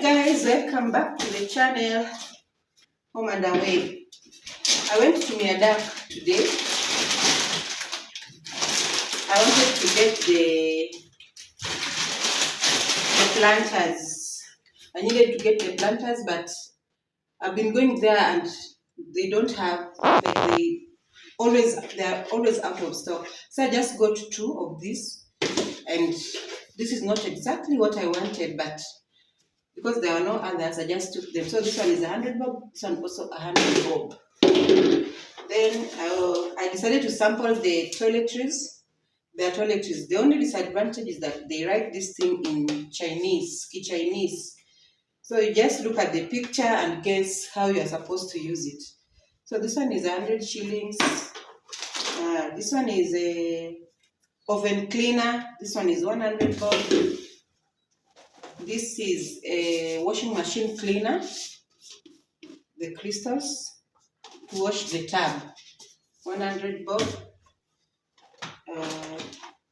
Guys, welcome back to the channel Home and Away. I went to Miadak today. I wanted to get the planters. I needed to get the planters, but I've been going there and they don't have, they are always out of stock. So I just got 2 of these, and this is not exactly what I wanted, but because there are no others, I just took them. So this one is 100 bob, this one also 100 bob. Then I decided to sample the toiletries. Their toiletries. The only disadvantage is that they write this thing in Chinese, Chinese. So you just look at the picture and guess how you are supposed to use it. So this one is 100 shillings. This one is a oven cleaner. This one is 100 bob. This is a washing machine cleaner, the crystals, to wash the tub, 100 bob.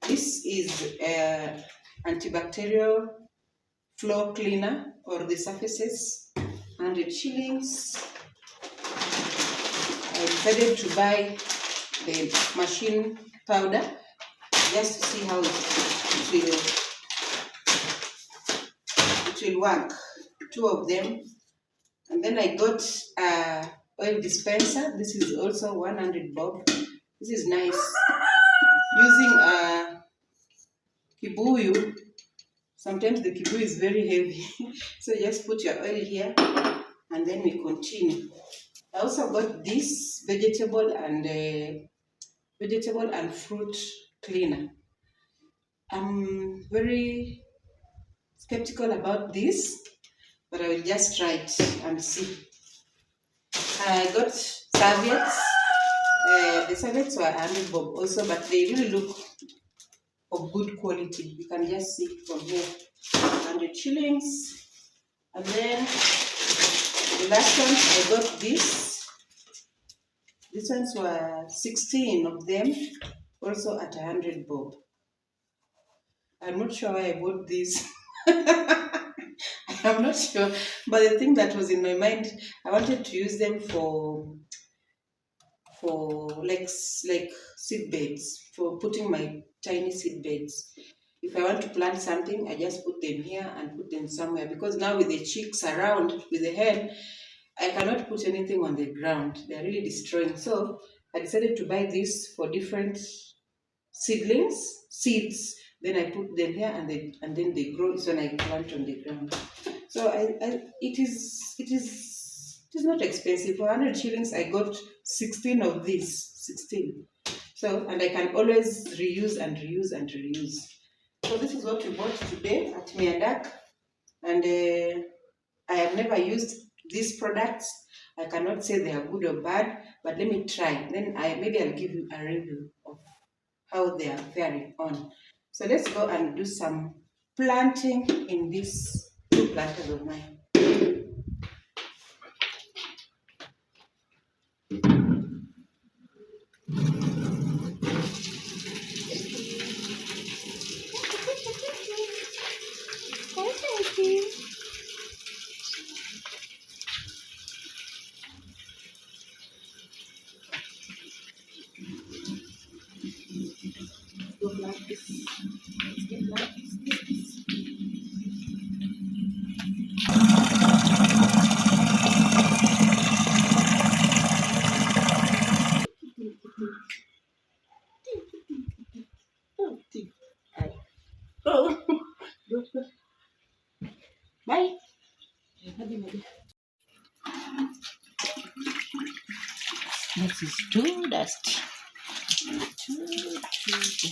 This is antibacterial floor cleaner or the surfaces, 100 shillings. I decided to buy the machine powder just to see how it will work. 2 of them. And then I got oil dispenser. This is also 100 bob. This is nice. Using kibuyu. Sometimes the kibuyu is very heavy. So just put your oil here and then we continue. I also got this vegetable and fruit cleaner. I'm very skeptical about this, but I will just try it and see. I got serviettes. The serviettes were 100 bob also, but they really look of good quality. You can just see from here, 100 shillings. And then the last one, I got this. These ones were 16 of them, also at 100 bob. I'm not sure why I bought this. I'm not sure, but the thing that was in my mind, I wanted to use them for like seed beds, for putting my tiny seed beds. If I want to plant something, I just put them here and put them somewhere, because now with the chicks around, with the hen, I cannot put anything on the ground. They're really destroying. So I decided to buy this for different seeds. Then I put them here and then they grow. So when I plant on the ground. So it is not expensive. For 100 shillings, I got 16 of these. 16. So, and I can always reuse and reuse and reuse. So this is what we bought today at Miadak. And I have never used these products. I cannot say they are good or bad, but let me try. Then maybe I'll give you a review of how they are faring on. So let's go and do some planting in these 2 planters of mine. Oh, go. Bye. This is too dusty. Too dusty.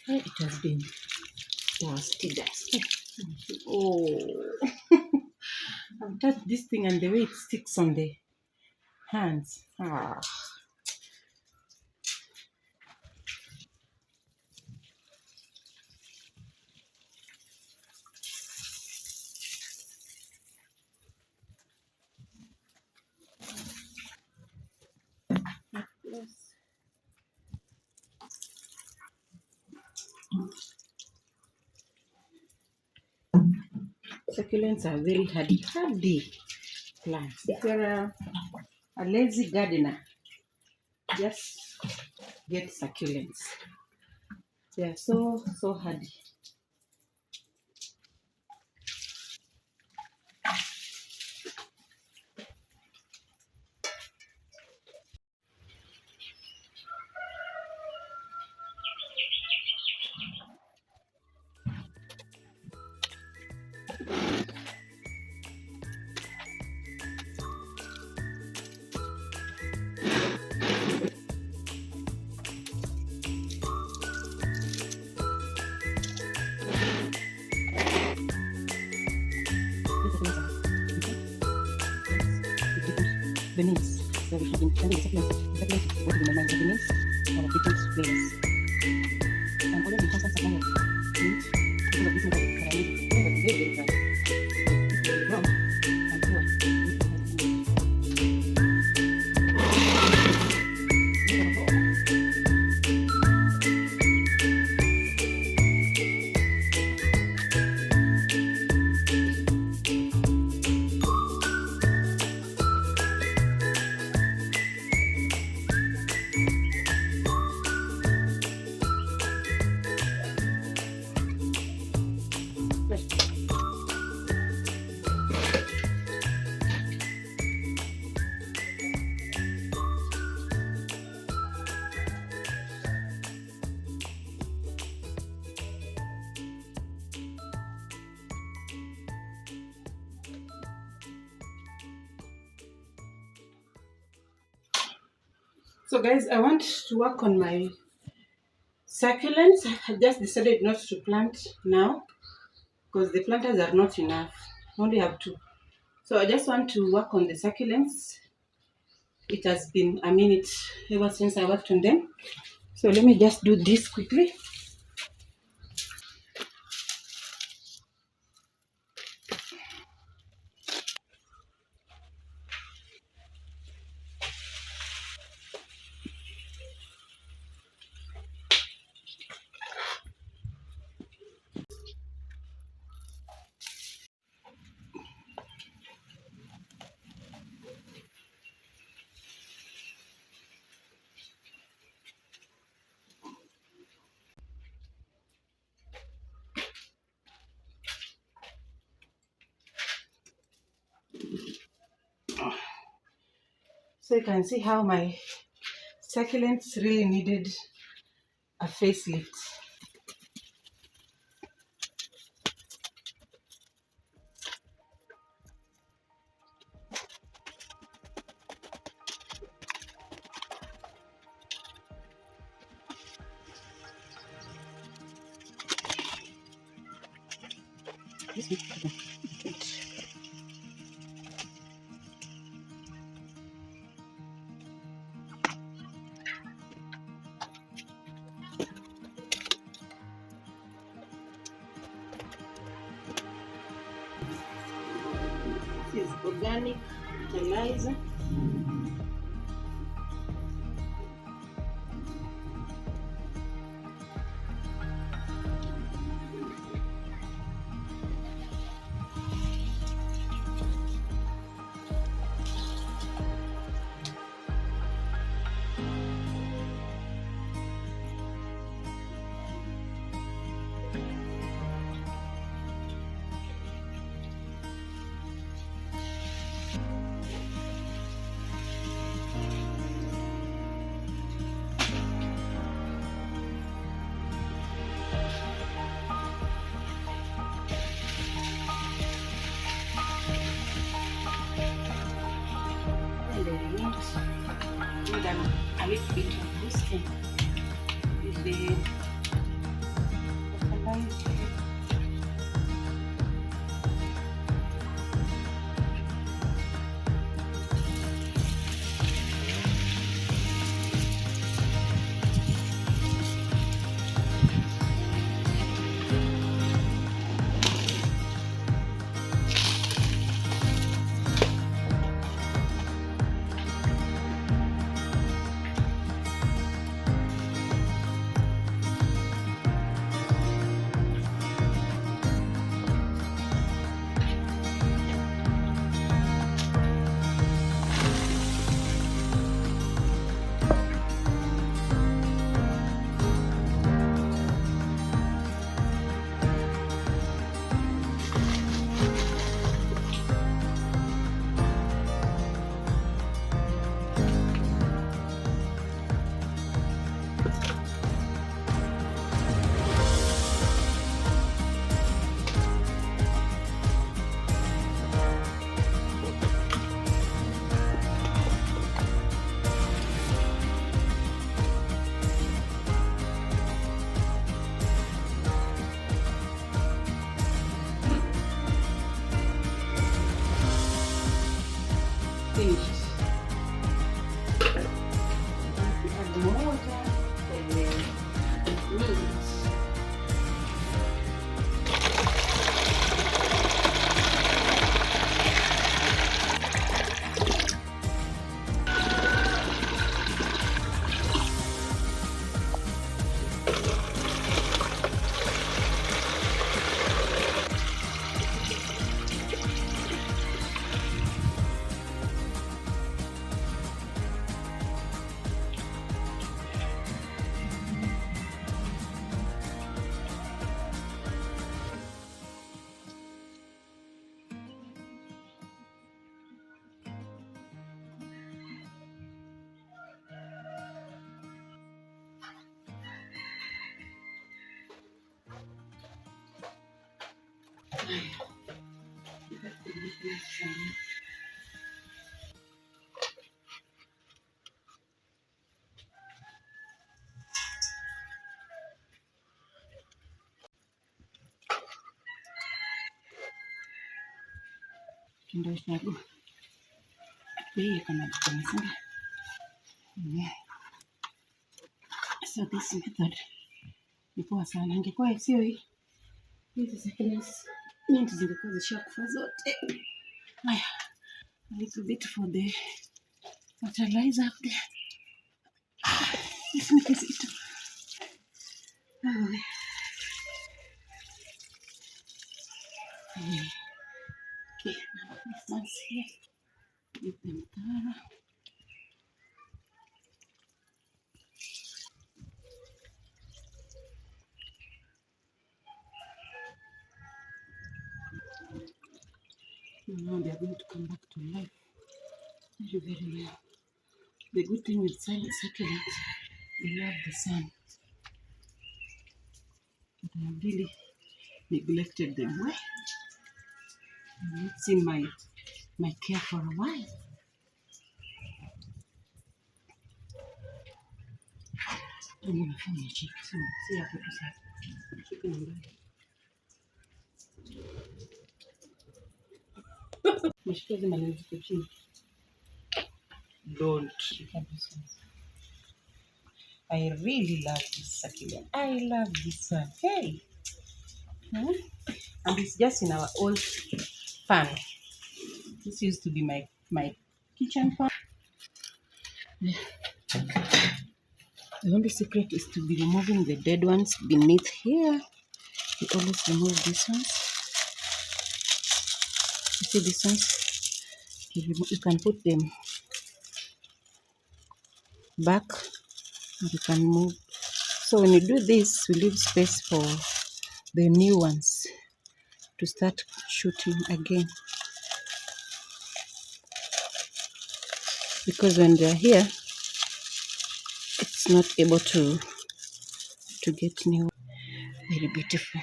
It has been dusty. Oh, I've touched this thing and the way it sticks on the hands. Ah. Yes. Succulents are very hardy plants. If you're a lazy gardener, just get succulents. They are so hardy. Beneath. So we have been studying the succulents what to be in mind beneath our different flavors. And always be constant supply of meat because of this method that I use. Very, very dry. It will be brown and poor. So guys, I want to work on my succulents. I just decided not to plant now because the planters are not enough. I only have 2. So I just want to work on the succulents. It has been a minute ever since I worked on them. So let me just do this quickly. So you can see how my succulents really needed a facelift. This is organic fertilizer. A little bit of boosting with the fertilizer. finished. Add more water and then meat. Ndio shabu. Bei kama tunasema. So this method ni poa sana. Ingekuwa sio hii. Hizi succulents mint zingekuwa zishakufa zote. Haya. A little bit for the fertilizer up there. This make it. Oh. Okay, now this one's here. Give them thorough. Now they are going to come back to life very, very well. The good thing with succulents, they love the sun. But I have really neglected them. Why? I've not seen my care for a while. I'm going to find a chick soon. See how to say. Chicken and bread. Don't. I really love this succulent. I love this one. Hey. And it's just in our old pan. This used to be my kitchen pan. The only secret is to be removing the dead ones beneath here. You always remove these ones. You see these ones? You can put them back and you can move. So when you do this, we leave space for the new ones to start shooting again. Because when they're here, it's not able to get new. Very beautiful.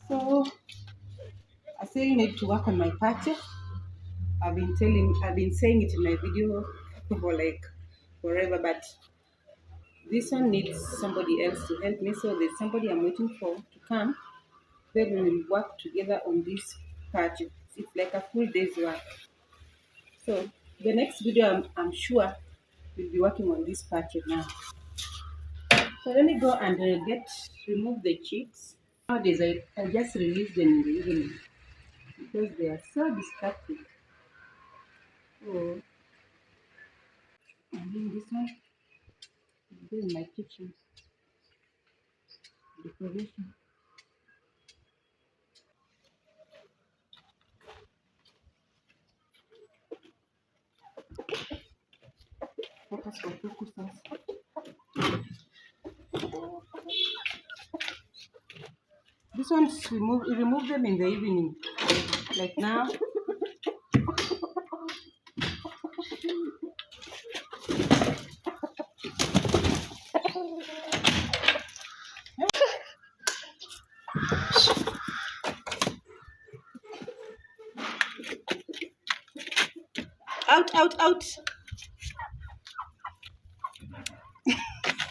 So I still need to work on my patio. I've been saying it in my video for like forever, but this one needs somebody else to help me. So there's somebody I'm waiting for to come. Then we will work together on this patio. It's like a full day's work. So the next video, I'm sure we'll be working on this patio now. So let me go and remove the chicks. Nowadays, I just release them in the evening because they are so distracting. Oh, and then this one is in my kitchen decoration. Focus for focus. This one's we remove them in the evening, like now. Out, out, out.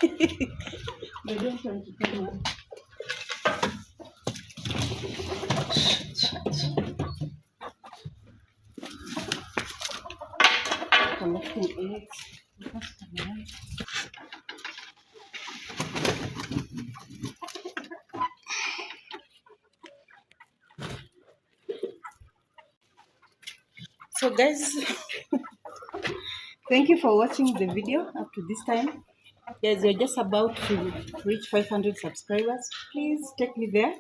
They don't want to come out. Collecting eggs. So guys, thank you for watching the video up to this time. Guys, we're just about to reach 500 subscribers. Please take me there,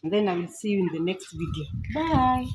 and then I will see you in the next video. Bye.